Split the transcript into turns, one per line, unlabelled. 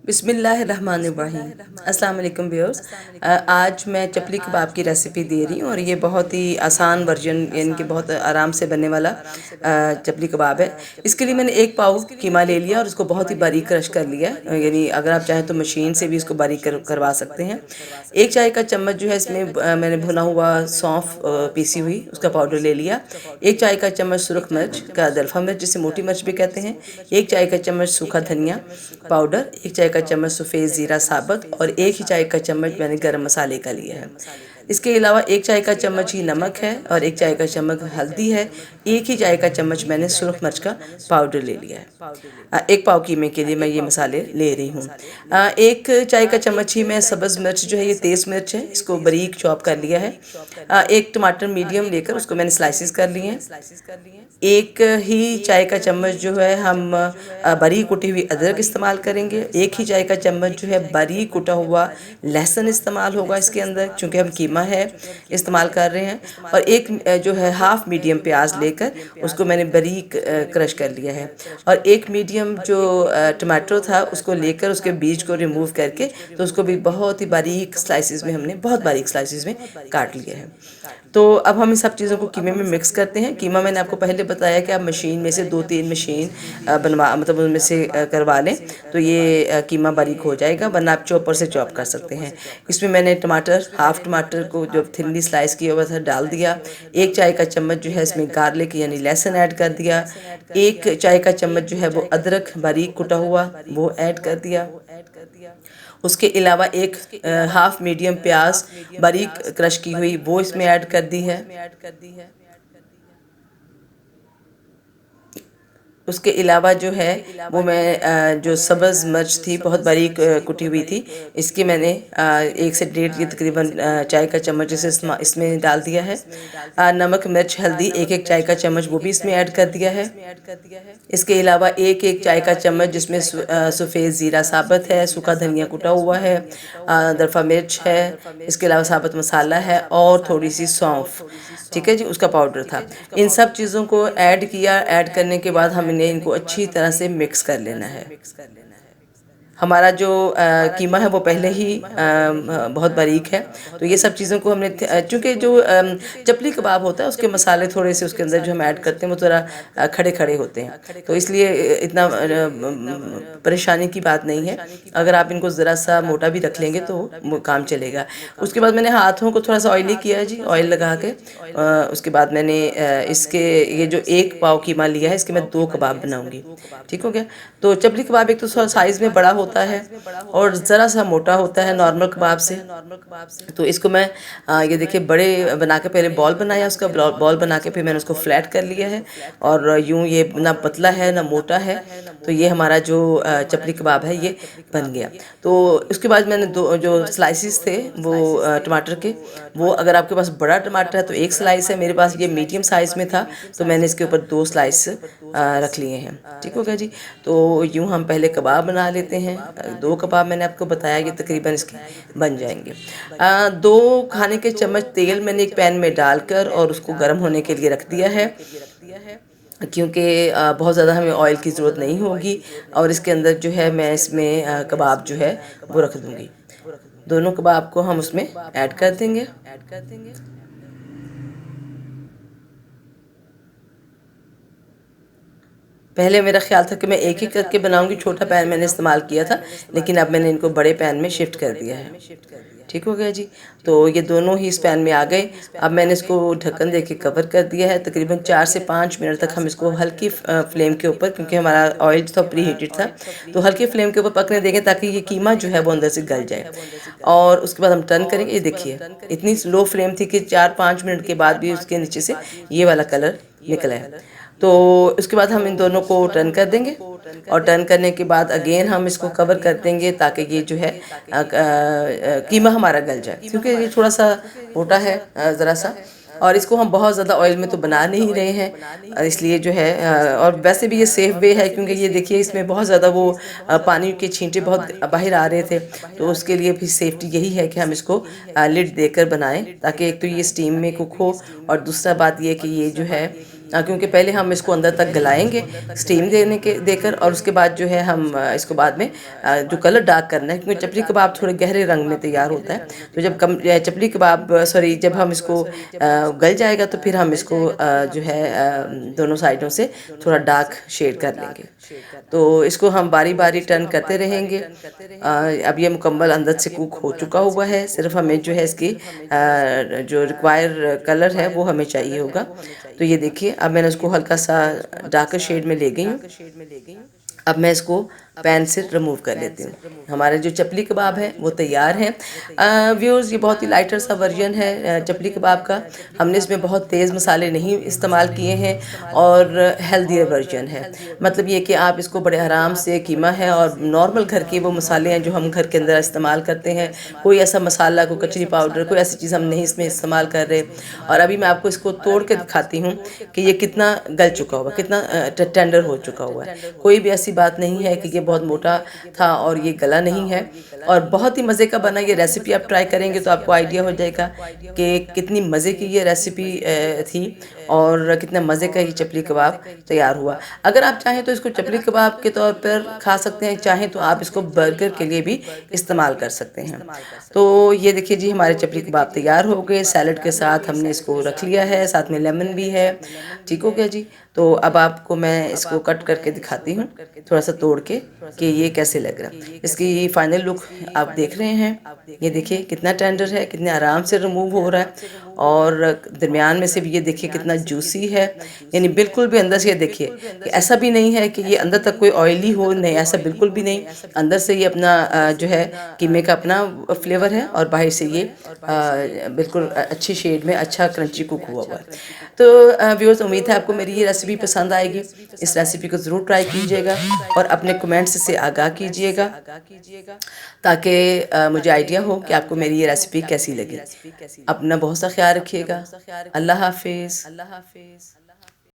बिस्मिल्लाहिर्रहमानिर्रहीम। अस्सलाम वालेकुम व्यूअर्स। आज मैं चपली कबाब की रेसिपी दे रही हूँ और ये बहुत ही आसान वर्जन यानी कि बहुत आराम से बनने वाला चपली कबाब है। इसके लिए मैंने एक पाव कीमा ले लिया और उसको बहुत ही बारीक क्रश कर लिया, यानी अगर आप चाहें तो मशीन से भी इसको बारीक करवा सकते हैं। एक चाय का चम्मच जो है इसमें मैंने भुना हुआ सौंफ पीसी हुई उसका पाउडर ले लिया। एक चाय का चम्मच सुरख मिर्च का दरफा मिर्च जिसे मोटी मिर्च भी कहते हैं। एक चाय का चम्मच सूखा धनिया पाउडर, एक चाय का चम्मच सफ़ेद ज़ीरा साबुत और एक ही चाय का चम्मच मैंने गरम मसाले का लिया है। इसके अलावा एक चाय का चम्मच ही नमक है और एक चाय का चम्मच हल्दी है। एक ही चाय का चम्मच मैंने सुरख मिर्च का पाउडर ले लिया है। एक पाव कीमे के लिए मैं ये मसाले ले रही हूँ। एक चाय का चम्मच ही मैं सब्ज़ मिर्च जो है, ये तेज़ मिर्च है, इसको बारीक चॉप कर लिया है। एक टमाटर मीडियम लेकर उसको मैंने स्लाइसिस कर लिए हैं। एक ही चाय का चम्मच जो है हम बारीक कुटी हुई अदरक इस्तेमाल करेंगे। एक ही चाय का चम्मच जो है बारीक कुटा हुआ लहसुन इस्तेमाल होगा इसके अंदर, चूँकि हम कीमा है इस्तेमाल कर रहे हैं। और एक जो है हाफ़ मीडियम प्याज लेकर उसको मैंने बारीक क्रश कर लिया है। और एक मीडियम जो टमाटो था उसको लेकर उसके बीज को रिमूव करके तो उसको भी बहुत ही बारीक स्लाइसिस में हमने बहुत बारीक स्लाइसिस में काट लिया है। तो अब हम इन सब चीज़ों को कीमे में मिक्स करते हैं। कीमा मैंने आपको पहले बताया कि आप मशीन में से 2-3 मशीन बनवा मतलब उनमें से करवा लें तो ये कीमा बारीक हो जाएगा, वरना आप चॉपर से चॉप कर सकते हैं। इसमें मैंने टमाटर, हाफ़ टमाटर को जो थिनली स्लाइस किया हुआ था डाल दिया। एक चाय का चम्मच जो है इसमें गार्लिक यानी लहसुन ऐड कर दिया। एक चाय का चम्मच जो है वो अदरक बारीक कुटा हुआ वो ऐड कर दिया। उसके अलावा एक हाफ़ मीडियम प्याज बारीक क्रश की हुई वो इसमें ऐड कर दी है। उसके अलावा जो है वो मैं जो सब्ज़ मिर्च थी बहुत बारीक कुटी हुई थी, इसकी मैंने 1 से डेढ़ ये तकरीबन चाय का चम्मच इसे इसमें डाल दिया है। नमक मिर्च हल्दी एक एक चाय का चम्मच वो भी इसमें ऐड कर दिया है। इसके अलावा एक एक चाय का चम्मच जिसमें सफ़ेद ज़ीरा साबुत है, सूखा धनिया कुटा हुआ है, दरफा मिर्च है, इसके अलावा साबुत मसाला है और थोड़ी सी सौंफ, ठीक है जी, उसका पाउडर था। इन सब चीज़ों को ऐड किया। ऐड करने के बाद हमने इनको अच्छी तरह से मिक्स कर लेना है। हमारा जो कीमा है वो पहले ही बहुत बारीक है, तो ये सब चीज़ों को हमने चूँकि जो चपली कबाब होता है उसके मसाले थोड़े से उसके अंदर जो हम ऐड करते हैं वो थोड़ा खड़े खड़े होते हैं, तो इसलिए इतना परेशानी की बात नहीं है। अगर आप इनको ज़रा सा मोटा भी रख लेंगे तो काम चलेगा। उसके बाद मैंने हाथों को थोड़ा सा ऑयली किया है जी, ऑयल लगा के। उसके बाद मैंने इसके ये जो एक पाव कीमा लिया है इसके मैं 2 कबाब बनाऊँगी, ठीक हो गया। तो चपली कबाब एक तो साइज़ में बड़ा होता है और ज़रा सा मोटा होता है नॉर्मल कबाब से। तो इसको मैं ये देखिए बड़े बना के पहले बॉल बनाया, उसका बॉल बना के फिर मैंने उसको फ्लैट कर लिया है और यूँ ये ना पतला है ना मोटा है। तो ये हमारा जो चपली कबाब है ये बन गया। तो उसके बाद मैंने दो जो स्लाइसिस थे वो टमाटर के, वो अगर आपके पास बड़ा टमाटर है तो एक स्लाइस है, मेरे पास ये मीडियम साइज़ में था तो मैंने इसके ऊपर 2 स्लाइस रख लिए हैं, ठीक हो गया जी। तो यूँ हम पहले कबाब बना लेते हैं। 2 कबाब मैंने आपको बताया कि तकरीबन इसके बन जाएंगे। 2 खाने के चम्मच तेल मैंने एक पैन में डालकर और उसको गर्म होने के लिए रख दिया है, क्योंकि बहुत ज़्यादा हमें ऑयल की ज़रूरत नहीं होगी। और इसके अंदर जो है मैं इसमें कबाब जो है वो रख दूँगी। दोनों कबाब को हम उसमें ऐड कर देंगे। पहले मेरा ख्याल था कि मैं एक ही करके बनाऊंगी, छोटा पैन मैंने इस्तेमाल किया था, लेकिन अब मैंने इनको बड़े पैन में शिफ्ट कर दिया है, ठीक हो गया जी। तो ये दोनों ही इस पैन में आ गए। अब मैंने इसको ढक्कन दे के कवर कर दिया है। तकरीबन 4 से 5 मिनट तक हम इसको हल्की फ्लेम के ऊपर, क्योंकि हमारा ऑयल तो प्री हीटेड था, तो हल्की फ्लेम के ऊपर पकने देंगे ताकि ये कीमा जो है वो अंदर से गल जाए। और उसके बाद हम टर्न करेंगे। ये देखिए इतनी स्लो फ्लेम थी कि 4-5 मिनट के बाद भी उसके नीचे से ये वाला कलर निकला है। तो उसके बाद हम इन दोनों को टर्न कर देंगे और टर्न करने के बाद अगेन हम इसको कवर कर देंगे ताकि ये जो है कीमा हमारा गल जाए, क्योंकि ये थोड़ा सा मोटा है ज़रा सा, और इसको हम बहुत ज़्यादा ऑयल में तो बना नहीं रहे हैं, इसलिए जो है और वैसे भी ये सेफ़ वे है, क्योंकि ये देखिए इसमें बहुत ज़्यादा वो पानी के छींटे बहुत बाहर आ रहे थे, तो उसके लिए भी सेफ्टी यही है कि हम इसको लिड देकर बनाएं ताकि एक तो ये स्टीम में कुक हो और दूसरा बात ये कि ये जो है क्योंकि पहले हम इसको अंदर तक गलाएंगे स्टीम देकर, और उसके बाद जो है हम इसको बाद में जो कलर डार्क करना है, क्योंकि चपली कबाब थोड़े गहरे रंग में तैयार होता है। तो जब चपली कबाब सॉरी जब हम इसको गल जाएगा तो फिर हम इसको जो है दोनों साइडों से थोड़ा डार्क शेड कर लेंगे। तो इसको हम बारी बारी टर्न करते रहेंगे। अब ये मुकम्मल अंदर से कुक हो चुका हुआ है, सिर्फ हमें जो है इसकी जो रिक्वायर कलर है वो हमें चाहिए होगा। तो ये देखिए अब मैंने उसको हल्का सा डार्कर शेड में ले गई हूँ। अब मैं इसको पैन से रिमूव कर लेती हूँ। हमारे जो चपली कबाब है वो तैयार हैं। व्यूअर्स, ये बहुत ही लाइटर सा वर्जन है चपली कबाब का। हमने इसमें बहुत तेज़ मसाले नहीं इस्तेमाल किए हैं और हेल्दियर वर्जन है। मतलब ये कि आप इसको बड़े आराम से, कीमा है और नॉर्मल घर के वो मसाले हैं जो हम घर के अंदर इस्तेमाल करते हैं। कोई ऐसा मसाला, कोई कचरी पाउडर, कोई ऐसी चीज़ हम नहीं इसमें इस्तेमाल कर रहे। और अभी मैं आपको इसको तोड़ के दिखाती हूँ कि ये कितना गल चुका हुआ, कितना टेंडर हो चुका हुआ है। कोई भी ऐसी बात नहीं है कि ये बहुत मोटा था और ये गला नहीं है। और बहुत ही मज़े का बना। ये रेसिपी आप ट्राई करेंगे तो आपको आइडिया हो जाएगा कि कितनी मज़े की ये रेसिपी थी और कितना मज़े का ये चपली कबाब तैयार हुआ। अगर आप चाहें तो इसको चपली कबाब के तौर पर खा सकते हैं, चाहें तो आप इसको बर्गर के लिए भी इस्तेमाल कर सकते हैं। तो ये देखिए जी, हमारे चपली कबाब तैयार हो गए। सैलड के साथ हमने इसको रख लिया है, साथ में लेमन भी है। ठीक हो गया जी। तो अब आपको मैं इसको कट करके दिखाती हूँ, थोड़ा सा तोड़ के, कि ये कैसे लग रहा है। इसकी फाइनल लुक आप देख रहे हैं। ये देखिए कितना टेंडर है, कितने आराम से रिमूव हो रहा है। और दरमियान में से भी ये देखिए कितना जूसी है, यानी बिल्कुल भी अंदर से देखिए कि ऐसा भी नहीं है कि ये अंदर तक कोई ऑयली हो, नहीं, ऐसा बिल्कुल भी नहीं। अंदर से ये अपना जो है कीमे का अपना फ्लेवर है और बाहर से ये बिल्कुल अच्छी शेड में अच्छा क्रंची कुक हुआ हुआ है। तो व्यूअर्स, उम्मीद है आपको मेरी ये रेसिपी पसंद आएगी। इस रेसिपी को ज़रूर ट्राई कीजिएगा और अपने कमेंट्स से आगाह कीजिएगा, ताकि मुझे आइडिया हो कि आपको मेरी ये रेसिपी कैसी लगी। अपना बहुत सा ख्याल रखिएगा। अल्लाह हाफिज़।